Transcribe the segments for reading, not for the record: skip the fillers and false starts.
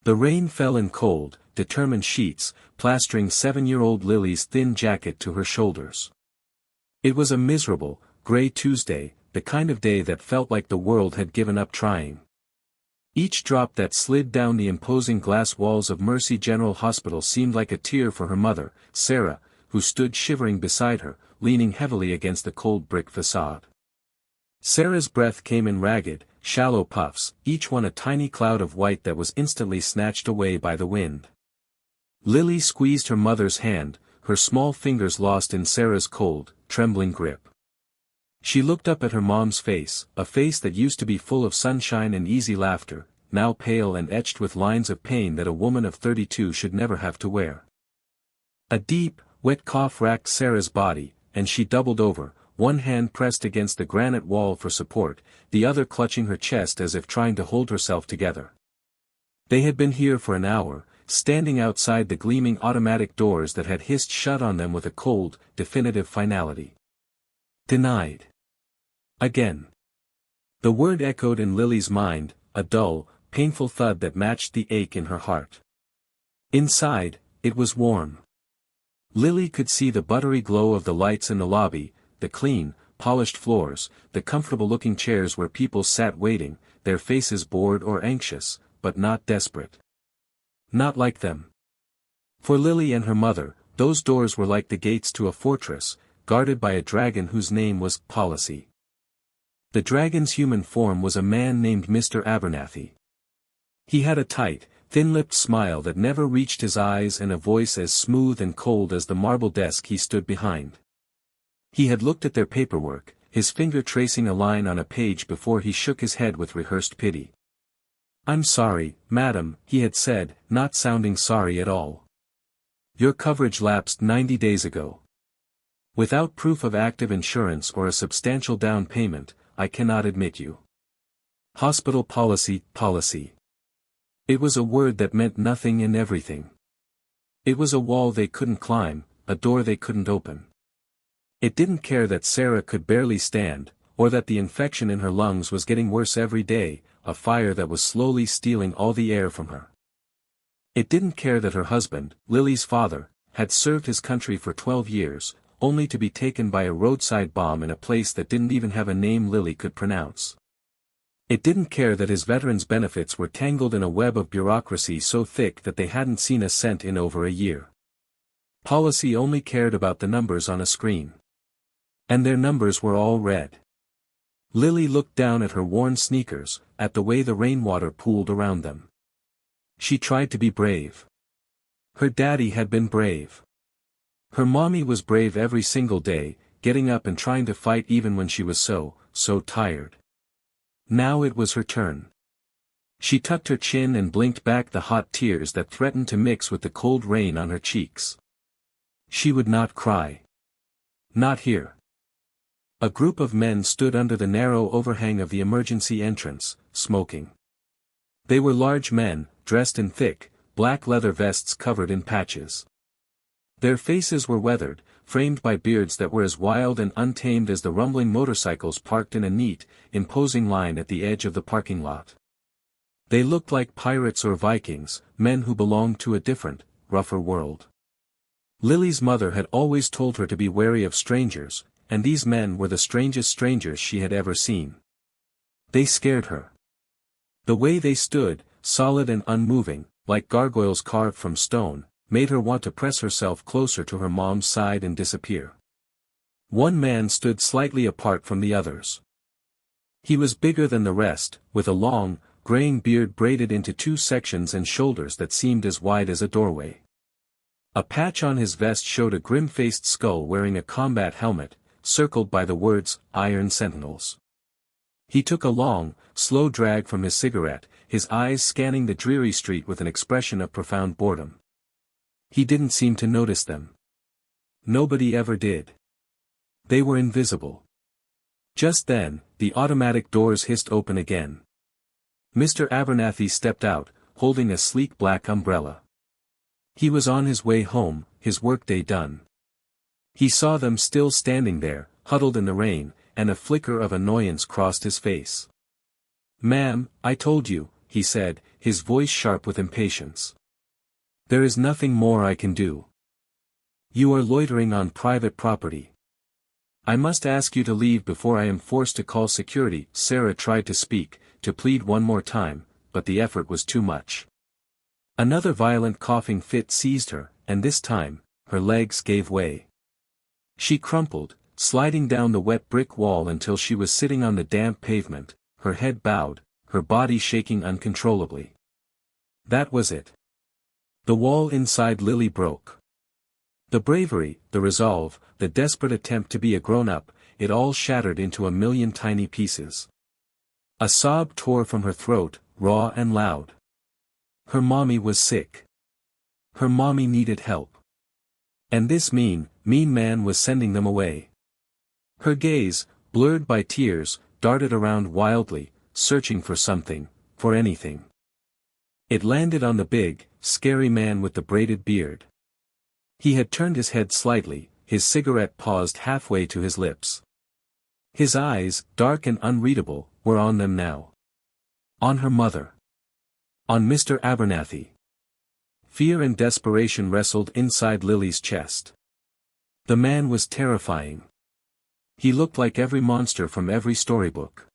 The rain fell in cold, determined sheets, plastering 7-year-old Lily's thin jacket to her shoulders. It was a miserable, gray Tuesday, the kind of day that felt like the world had given up trying. Each drop that slid down the imposing glass walls of Mercy General Hospital seemed like a tear for her mother, Sarah, who stood shivering beside her, leaning heavily against the cold brick facade. Sarah's breath came in ragged, shallow puffs, each one a tiny cloud of white that was instantly snatched away by the wind. Lily squeezed her mother's hand, her small fingers lost in Sarah's cold, trembling grip. She looked up at her mom's face, a face that used to be full of sunshine and easy laughter, now pale and etched with lines of pain that a woman of 32 should never have to wear. A deep, wet cough racked Sarah's body, and she doubled over, one hand pressed against the granite wall for support, the other clutching her chest as if trying to hold herself together. They had been here for an hour, standing outside the gleaming automatic doors that had hissed shut on them with a cold, definitive finality. Denied. Again. The word echoed in Lily's mind, a dull, painful thud that matched the ache in her heart. Inside, it was warm. Lily could see the buttery glow of the lights in the lobby, the clean, polished floors, the comfortable-looking chairs where people sat waiting, their faces bored or anxious, but not desperate. Not like them. For Lily and her mother, those doors were like the gates to a fortress, guarded by a dragon whose name was Policy. The dragon's human form was a man named Mr. Abernathy. He had a tight, thin-lipped smile that never reached his eyes and a voice as smooth and cold as the marble desk he stood behind. He had looked at their paperwork, his finger tracing a line on a page before he shook his head with rehearsed pity. "I'm sorry, madam," he had said, not sounding sorry at all. "Your coverage lapsed 90 days ago. Without proof of active insurance or a substantial down payment, I cannot admit you." Hospital policy. It was a word that meant nothing and everything. It was a wall they couldn't climb, a door they couldn't open. It didn't care that Sarah could barely stand, or that the infection in her lungs was getting worse every day, a fire that was slowly stealing all the air from her. It didn't care that her husband, Lily's father, had served his country for 12 years, only to be taken by a roadside bomb in a place that didn't even have a name Lily could pronounce. It didn't care that his veterans' benefits were tangled in a web of bureaucracy so thick that they hadn't seen a cent in over a year. Policy only cared about the numbers on a screen. And their numbers were all red. Lily looked down at her worn sneakers, at the way the rainwater pooled around them. She tried to be brave. Her daddy had been brave. Her mommy was brave every single day, getting up and trying to fight even when she was so tired. Now it was her turn. She tucked her chin and blinked back the hot tears that threatened to mix with the cold rain on her cheeks. She would not cry. Not here. A group of men stood under the narrow overhang of the emergency entrance, smoking. They were large men, dressed in thick, black leather vests covered in patches. Their faces were weathered, framed by beards that were as wild and untamed as the rumbling motorcycles parked in a neat, imposing line at the edge of the parking lot. They looked like pirates or Vikings, men who belonged to a different, rougher world. Lily's mother had always told her to be wary of strangers, and these men were the strangest strangers she had ever seen. They scared her. The way they stood, solid and unmoving, like gargoyles carved from stone, made her want to press herself closer to her mom's side and disappear. One man stood slightly apart from the others. He was bigger than the rest, with a long, graying beard braided into 2 sections and shoulders that seemed as wide as a doorway. A patch on his vest showed a grim-faced skull wearing a combat helmet, circled by the words, "Iron Sentinels." He took a long, slow drag from his cigarette, his eyes scanning the dreary street with an expression of profound boredom. He didn't seem to notice them. Nobody ever did. They were invisible. Just then, the automatic doors hissed open again. Mr. Abernathy stepped out, holding a sleek black umbrella. He was on his way home, his workday done. He saw them still standing there, huddled in the rain, and a flicker of annoyance crossed his face. "Ma'am, I told you," he said, his voice sharp with impatience. "There is nothing more I can do. You are loitering on private property. I must ask you to leave before I am forced to call security." Sarah tried to speak, to plead one more time, but the effort was too much. Another violent coughing fit seized her, and this time, her legs gave way. She crumpled, sliding down the wet brick wall until she was sitting on the damp pavement, her head bowed, her body shaking uncontrollably. That was it. The wall inside Lily broke. The bravery, the resolve, the desperate attempt to be a grown-up, it all shattered into a million tiny pieces. A sob tore from her throat, raw and loud. Her mommy was sick. Her mommy needed help. And this mean man was sending them away. Her gaze, blurred by tears, darted around wildly, searching for something, for anything. It landed on the big, scary man with the braided beard. He had turned his head slightly, his cigarette paused halfway to his lips. His eyes, dark and unreadable, were on them now. On her mother. On Mr. Abernathy. Fear and desperation wrestled inside Lily's chest. The man was terrifying. He looked like every monster from every storybook.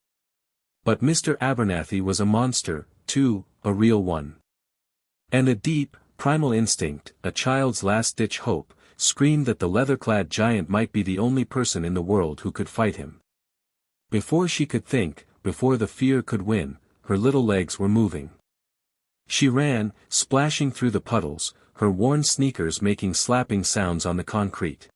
But Mr. Abernathy was a monster, too, a real one. And a deep, primal instinct, a child's last-ditch hope, screamed that the leather-clad giant might be the only person in the world who could fight him. Before she could think, before the fear could win, her little legs were moving. She ran, splashing through the puddles, her worn sneakers making slapping sounds on the concrete.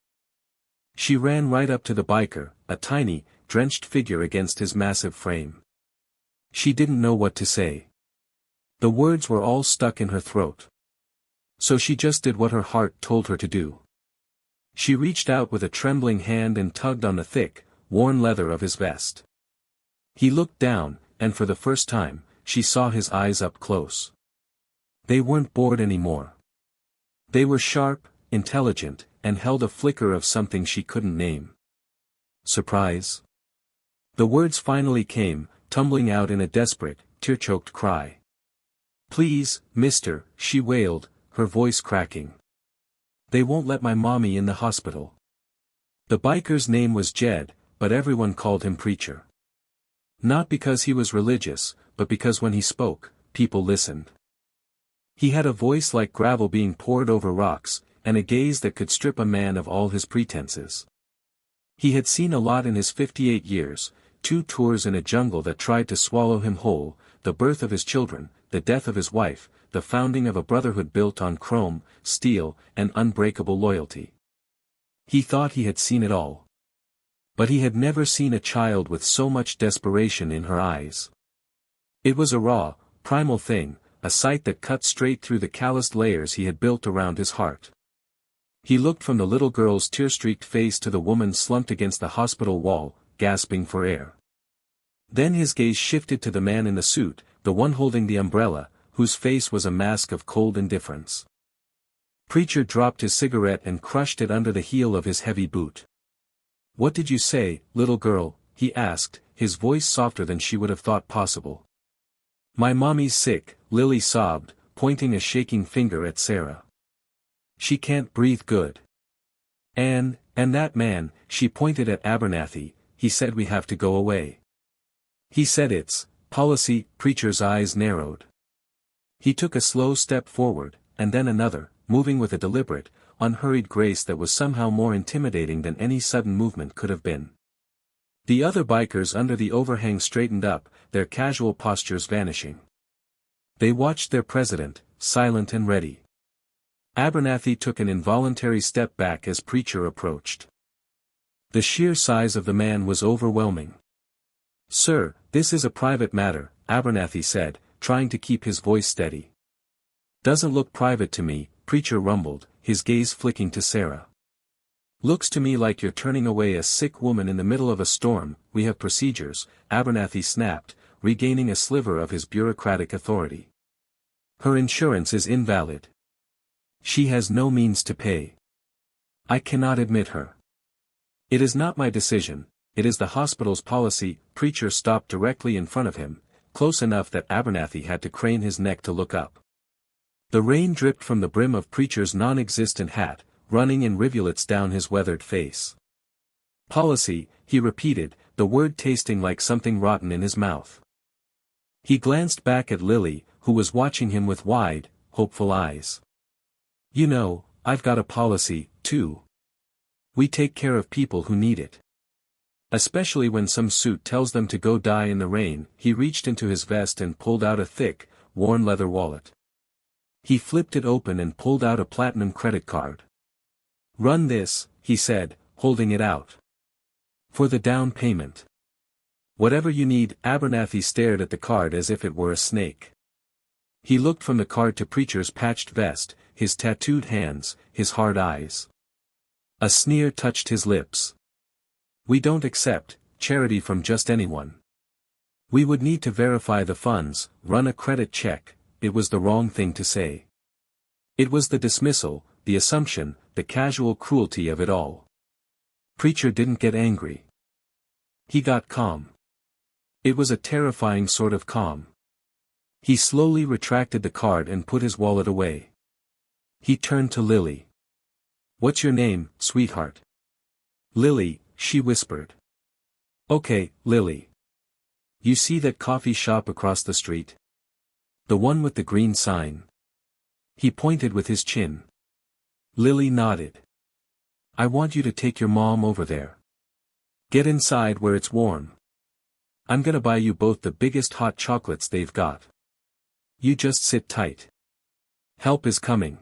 She ran right up to the biker, a tiny, drenched figure against his massive frame. She didn't know what to say. The words were all stuck in her throat. So she just did what her heart told her to do. She reached out with a trembling hand and tugged on the thick, worn leather of his vest. He looked down, and for the first time, she saw his eyes up close. They weren't bored anymore. They were sharp, intelligent, and held a flicker of something she couldn't name. Surprise? The words finally came, tumbling out in a desperate, tear-choked cry. "Please, mister," she wailed, her voice cracking. "They won't let my mommy in the hospital." The biker's name was Jed, but everyone called him Preacher. Not because he was religious, but because when he spoke, people listened. He had a voice like gravel being poured over rocks, and a gaze that could strip a man of all his pretenses. He had seen a lot in his 58 years, 2 tours in a jungle that tried to swallow him whole, the birth of his children, the death of his wife, the founding of a brotherhood built on chrome, steel, and unbreakable loyalty. He thought he had seen it all. But he had never seen a child with so much desperation in her eyes. It was a raw, primal thing, a sight that cut straight through the calloused layers he had built around his heart. He looked from the little girl's tear-streaked face to the woman slumped against the hospital wall, gasping for air. Then his gaze shifted to the man in the suit, the one holding the umbrella, whose face was a mask of cold indifference. Preacher dropped his cigarette and crushed it under the heel of his heavy boot. "What did you say, little girl?" he asked, his voice softer than she would have thought possible. "My mommy's sick," Lily sobbed, pointing a shaking finger at Sarah. "She can't breathe good. And that man," she pointed at Abernathy, "he said we have to go away. He said it's policy." Preacher's eyes narrowed. He took a slow step forward, and then another, moving with a deliberate, unhurried grace that was somehow more intimidating than any sudden movement could have been. The other bikers under the overhang straightened up, their casual postures vanishing. They watched their president, silent and ready. Abernathy took an involuntary step back as Preacher approached. The sheer size of the man was overwhelming. "Sir, this is a private matter," Abernathy said, trying to keep his voice steady. "Doesn't look private to me," Preacher rumbled, his gaze flicking to Sarah. "Looks to me like you're turning away a sick woman in the middle of a storm." "We have procedures," Abernathy snapped, regaining a sliver of his bureaucratic authority. "Her insurance is invalid. She has no means to pay. I cannot admit her. It is not my decision, it is the hospital's policy." Preacher stopped directly in front of him, close enough that Abernathy had to crane his neck to look up. The rain dripped from the brim of Preacher's non-existent hat, running in rivulets down his weathered face. Policy, he repeated, the word tasting like something rotten in his mouth. He glanced back at Lily, who was watching him with wide, hopeful eyes. You know, I've got a policy, too. We take care of people who need it. Especially when some suit tells them to go die in the rain. He reached into his vest and pulled out a thick, worn leather wallet. He flipped it open and pulled out a platinum credit card. Run this, he said, holding it out. For the down payment. Whatever you need. Abernathy stared at the card as if it were a snake. He looked from the card to Preacher's patched vest, his tattooed hands, his hard eyes. A sneer touched his lips. We don't accept charity from just anyone. We would need to verify the funds, run a credit check. It was the wrong thing to say. It was the dismissal, the assumption, the casual cruelty of it all. Preacher didn't get angry. He got calm. It was a terrifying sort of calm. He slowly retracted the card and put his wallet away. He turned to Lily. What's your name, sweetheart? Lily, she whispered. Okay, Lily. You see that coffee shop across the street? The one with the green sign. He pointed with his chin. Lily nodded. I want you to take your mom over there. Get inside where it's warm. I'm gonna buy you both the biggest hot chocolates they've got. You just sit tight. Help is coming.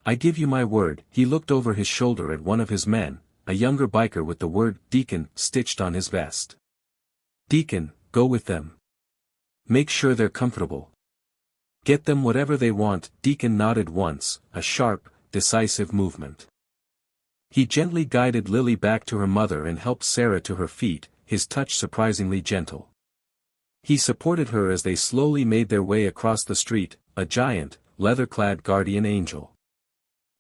I give you my word. He looked over his shoulder at one of his men, a younger biker with the word Deacon stitched on his vest. Deacon, go with them. Make sure they're comfortable. Get them whatever they want. Deacon nodded once, a sharp, decisive movement. He gently guided Lily back to her mother and helped Sarah to her feet, his touch surprisingly gentle. He supported her as they slowly made their way across the street, a giant, leather-clad guardian angel.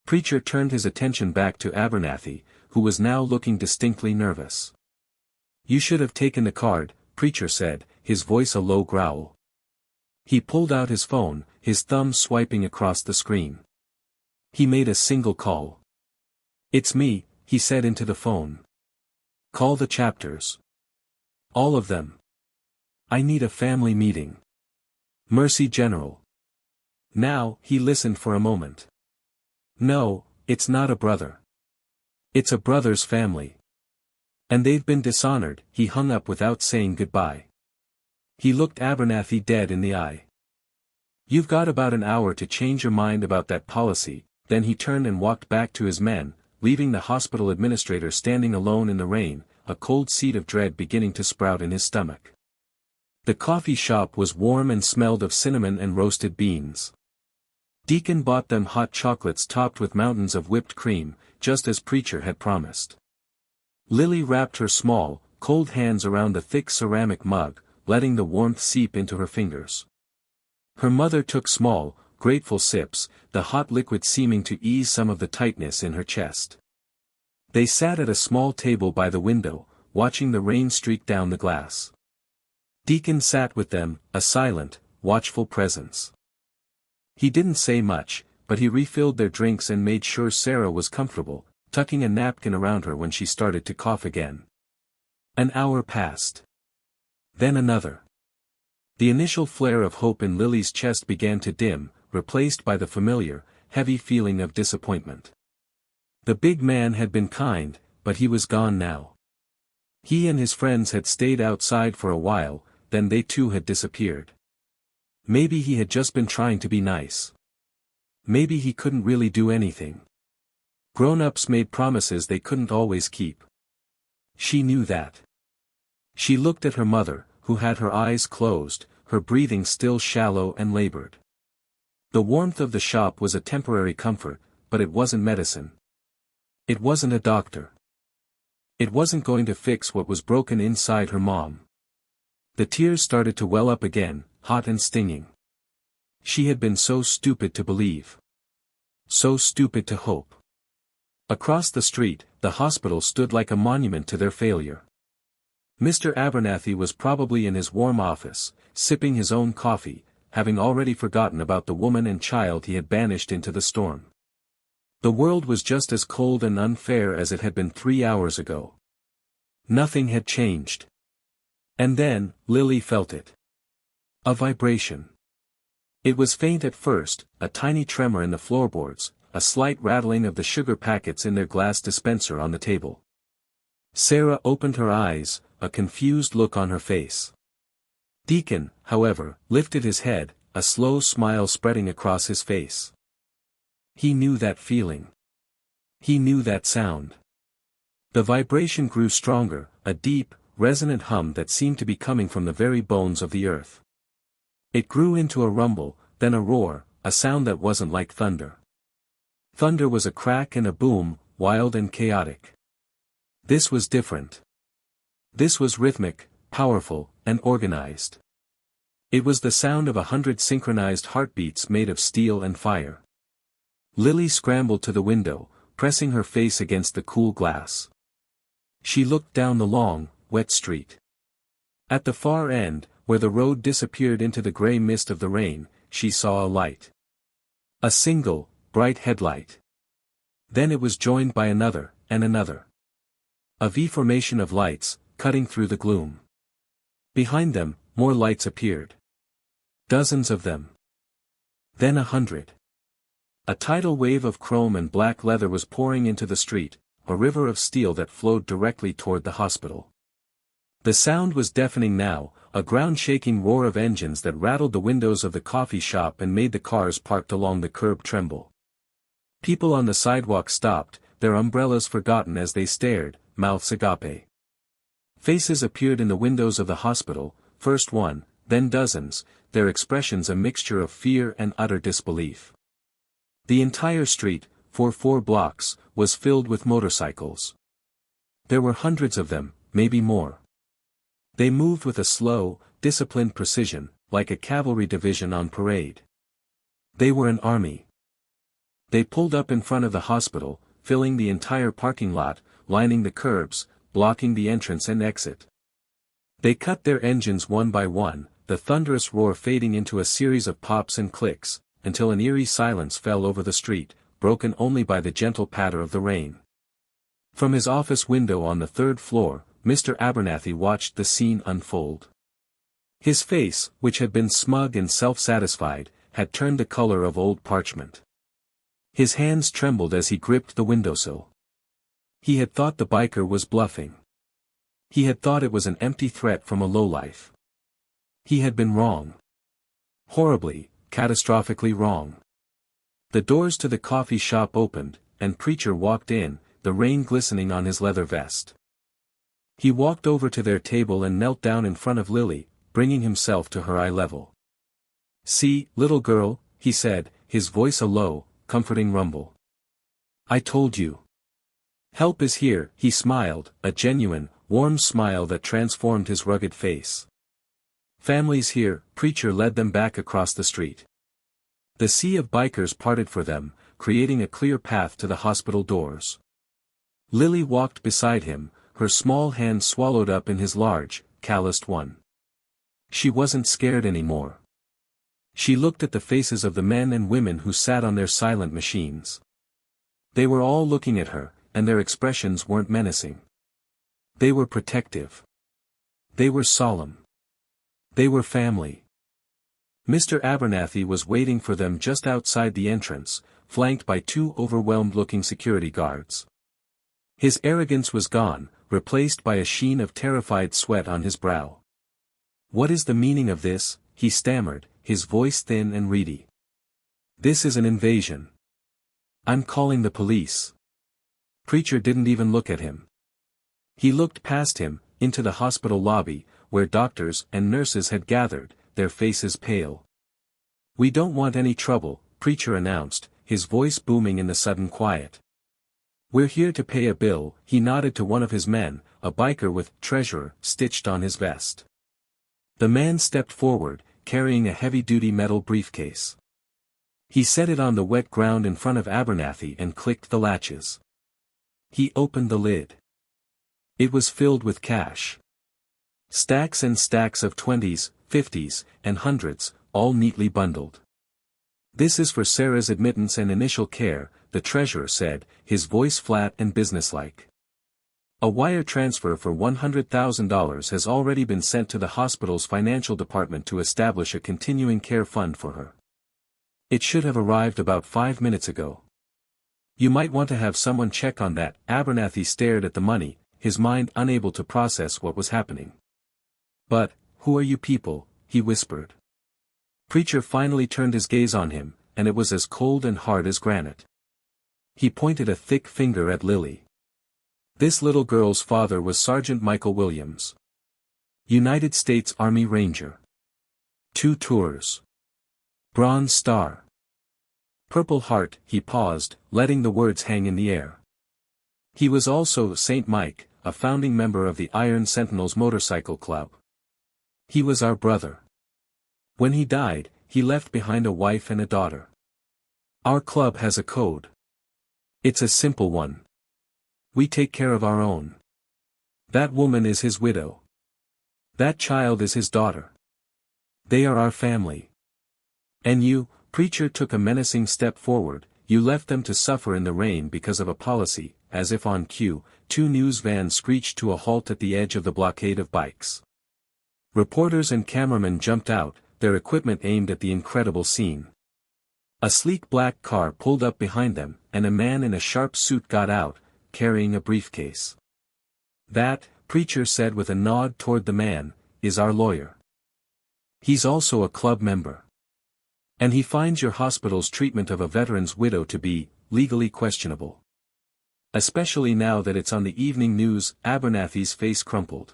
Preacher turned his attention back to Abernathy, who was now looking distinctly nervous. You should have taken the card, Preacher said, his voice a low growl. He pulled out his phone, his thumb swiping across the screen. He made a single call. It's me, he said into the phone. Call the chapters. All of them. I need a family meeting. Mercy General. Now, he listened for a moment. No, it's not a brother. It's a brother's family. And they've been dishonored. He hung up without saying goodbye. He looked Abernathy dead in the eye. You've got about an hour to change your mind about that policy. Then he turned and walked back to his men, leaving the hospital administrator standing alone in the rain, a cold seed of dread beginning to sprout in his stomach. The coffee shop was warm and smelled of cinnamon and roasted beans. Deacon bought them hot chocolates topped with mountains of whipped cream, just as Preacher had promised. Lily wrapped her small, cold hands around the thick ceramic mug, letting the warmth seep into her fingers. Her mother took small, grateful sips, the hot liquid seeming to ease some of the tightness in her chest. They sat at a small table by the window, watching the rain streak down the glass. Deacon sat with them, a silent, watchful presence. He didn't say much, but he refilled their drinks and made sure Sarah was comfortable, tucking a napkin around her when she started to cough again. An hour passed. Then another. The initial flare of hope in Lily's chest began to dim, replaced by the familiar, heavy feeling of disappointment. The big man had been kind, but he was gone now. He and his friends had stayed outside for a while, then they too had disappeared. Maybe he had just been trying to be nice. Maybe he couldn't really do anything. Grown-ups made promises they couldn't always keep. She knew that. She looked at her mother, who had her eyes closed, her breathing still shallow and labored. The warmth of the shop was a temporary comfort, but it wasn't medicine. It wasn't a doctor. It wasn't going to fix what was broken inside her mom. The tears started to well up again, hot and stinging. She had been so stupid to believe. So stupid to hope. Across the street, the hospital stood like a monument to their failure. Mr. Abernathy was probably in his warm office, sipping his own coffee, having already forgotten about the woman and child he had banished into the storm. The world was just as cold and unfair as it had been 3 hours ago. Nothing had changed. And then, Lily felt it. A vibration. It was faint at first, a tiny tremor in the floorboards, a slight rattling of the sugar packets in their glass dispenser on the table. Sarah opened her eyes, a confused look on her face. Deacon, however, lifted his head, a slow smile spreading across his face. He knew that feeling. He knew that sound. The vibration grew stronger, a deep, resonant hum that seemed to be coming from the very bones of the earth. It grew into a rumble, then a roar, a sound that wasn't like thunder. Thunder was a crack and a boom, wild and chaotic. This was different. This was rhythmic, powerful, and organized. It was the sound of 100 synchronized heartbeats made of steel and fire. Lily scrambled to the window, pressing her face against the cool glass. She looked down the long, wet street. At the far end, where the road disappeared into the gray mist of the rain, she saw a light. A single, bright headlight. Then it was joined by another, and another. A V-formation of lights, cutting through the gloom. Behind them, more lights appeared. Dozens of them. Then 100. A tidal wave of chrome and black leather was pouring into the street, a river of steel that flowed directly toward the hospital. The sound was deafening now, a ground-shaking roar of engines that rattled the windows of the coffee shop and made the cars parked along the curb tremble. People on the sidewalk stopped, their umbrellas forgotten as they stared, mouths agape. Faces appeared in the windows of the hospital, first one, then dozens, their expressions a mixture of fear and utter disbelief. The entire street, for 4 blocks, was filled with motorcycles. There were hundreds of them, maybe more. They moved with a slow, disciplined precision, like a cavalry division on parade. They were an army. They pulled up in front of the hospital, filling the entire parking lot, lining the curbs, blocking the entrance and exit. They cut their engines one by one, the thunderous roar fading into a series of pops and clicks, until an eerie silence fell over the street, broken only by the gentle patter of the rain. From his office window on the 3rd floor, Mr. Abernathy watched the scene unfold. His face, which had been smug and self-satisfied, had turned the color of old parchment. His hands trembled as he gripped the windowsill. He had thought the biker was bluffing. He had thought it was an empty threat from a lowlife. He had been wrong. Horribly, catastrophically wrong. The doors to the coffee shop opened, and Preacher walked in, the rain glistening on his leather vest. He walked over to their table and knelt down in front of Lily, bringing himself to her eye level. "See, little girl," he said, his voice a low, comforting rumble. "I told you. Help is here." He smiled, a genuine, warm smile that transformed his rugged face. "Family's here." Preacher led them back across the street. The sea of bikers parted for them, creating a clear path to the hospital doors. Lily walked beside him, her small hand swallowed up in his large, calloused one. She wasn't scared anymore. She looked at the faces of the men and women who sat on their silent machines. They were all looking at her, and their expressions weren't menacing. They were protective. They were solemn. They were family. Mr. Abernathy was waiting for them just outside the entrance, flanked by 2 overwhelmed-looking security guards. His arrogance was gone, replaced by a sheen of terrified sweat on his brow. "What is the meaning of this?" he stammered, his voice thin and reedy. "This is an invasion. I'm calling the police." Preacher didn't even look at him. He looked past him, into the hospital lobby, where doctors and nurses had gathered, their faces pale. "We don't want any trouble," Preacher announced, his voice booming in the sudden quiet. "We're here to pay a bill." He nodded to one of his men, a biker with "Treasurer" stitched on his vest. The man stepped forward, carrying a heavy-duty metal briefcase. He set it on the wet ground in front of Abernathy and clicked the latches. He opened the lid. It was filled with cash. Stacks and stacks of 20s, 50s, and 100s, all neatly bundled. "This is for Sarah's admittance and initial care," the treasurer said, his voice flat and businesslike. "A wire transfer for $100,000 has already been sent to the hospital's financial department to establish a continuing care fund for her. It should have arrived about 5 minutes ago. You might want to have someone check on that." Abernathy stared at the money, his mind unable to process what was happening. "But, who are you people?" he whispered. Preacher finally turned his gaze on him, and it was as cold and hard as granite. He pointed a thick finger at Lily. This little girl's father was Sergeant Michael Williams. United States Army Ranger. 2 tours. Bronze Star. Purple Heart. He paused, letting the words hang in the air. He was also St. Mike, a founding member of the Iron Sentinels Motorcycle Club. He was our brother. When he died, he left behind a wife and a daughter. Our club has a code. It's a simple one. We take care of our own. That woman is his widow. That child is his daughter. They are our family. And you," Preacher took a menacing step forward, "you left them to suffer in the rain because of a policy." As if on cue, 2 news vans screeched to a halt at the edge of the blockade of bikes. Reporters and cameramen jumped out, their equipment aimed at the incredible scene. A sleek black car pulled up behind them, and a man in a sharp suit got out, carrying a briefcase. "That," Preacher said with a nod toward the man, "is our lawyer. He's also a club member. And he finds your hospital's treatment of a veteran's widow to be legally questionable. Especially now that it's on the evening news." Abernathy's face crumpled.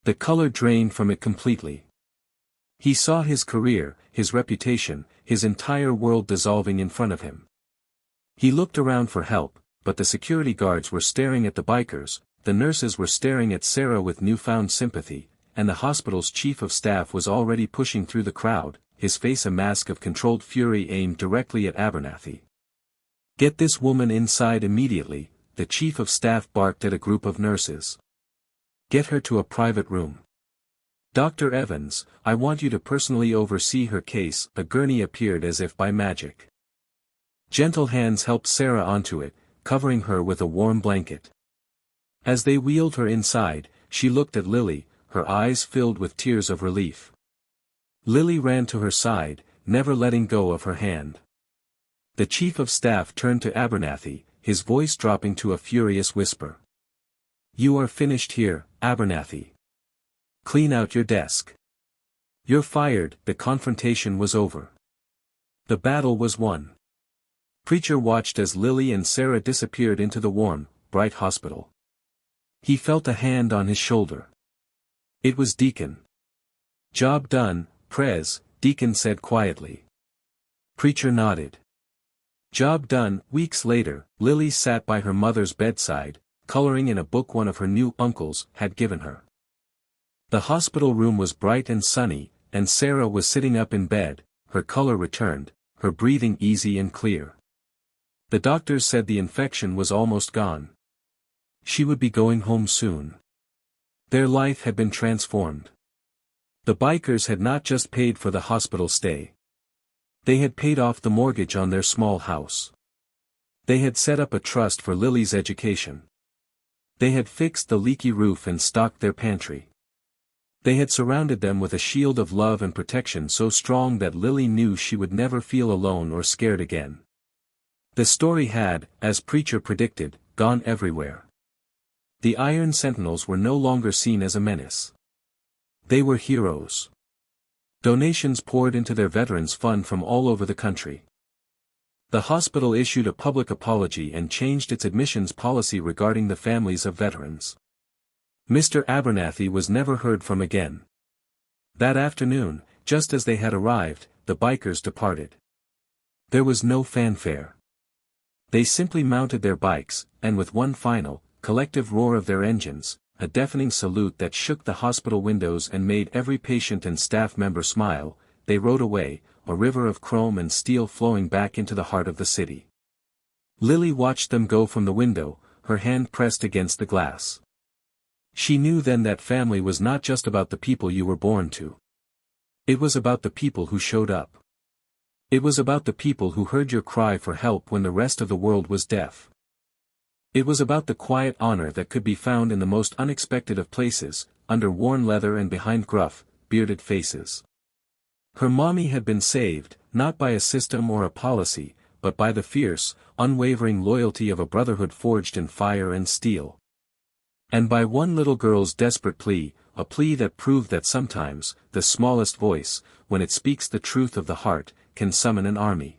The color drained from it completely. He saw his career, his reputation, his entire world dissolving in front of him. He looked around for help, but the security guards were staring at the bikers, the nurses were staring at Sarah with newfound sympathy, and the hospital's chief of staff was already pushing through the crowd, his face a mask of controlled fury aimed directly at Abernathy. "Get this woman inside immediately," the chief of staff barked at a group of nurses. "Get her to a private room. Dr. Evans, I want you to personally oversee her case." A gurney appeared as if by magic. Gentle hands helped Sarah onto it, covering her with a warm blanket. As they wheeled her inside, she looked at Lily, her eyes filled with tears of relief. Lily ran to her side, never letting go of her hand. The chief of staff turned to Abernathy, his voice dropping to a furious whisper. "You are finished here, Abernathy. Clean out your desk. You're fired." The confrontation was over. The battle was won. Preacher watched as Lily and Sarah disappeared into the warm, bright hospital. He felt a hand on his shoulder. It was Deacon. "Job done, Prez," Deacon said quietly. Preacher nodded. Job done. Weeks later, Lily sat by her mother's bedside, coloring in a book one of her new uncles had given her. The hospital room was bright and sunny, and Sarah was sitting up in bed, her color returned, her breathing easy and clear. The doctors said the infection was almost gone. She would be going home soon. Their life had been transformed. The bikers had not just paid for the hospital stay. They had paid off the mortgage on their small house. They had set up a trust for Lily's education. They had fixed the leaky roof and stocked their pantry. They had surrounded them with a shield of love and protection so strong that Lily knew she would never feel alone or scared again. The story had, as Preacher predicted, gone everywhere. The Iron Sentinels were no longer seen as a menace. They were heroes. Donations poured into their veterans fund from all over the country. The hospital issued a public apology and changed its admissions policy regarding the families of veterans. Mr. Abernathy was never heard from again. That afternoon, just as they had arrived, the bikers departed. There was no fanfare. They simply mounted their bikes, and with one final, collective roar of their engines, a deafening salute that shook the hospital windows and made every patient and staff member smile, they rode away, a river of chrome and steel flowing back into the heart of the city. Lily watched them go from the window, her hand pressed against the glass. She knew then that family was not just about the people you were born to. It was about the people who showed up. It was about the people who heard your cry for help when the rest of the world was deaf. It was about the quiet honor that could be found in the most unexpected of places, under worn leather and behind gruff, bearded faces. Her mommy had been saved, not by a system or a policy, but by the fierce, unwavering loyalty of a brotherhood forged in fire and steel. And by one little girl's desperate plea, a plea that proved that sometimes, the smallest voice, when it speaks the truth of the heart, can summon an army.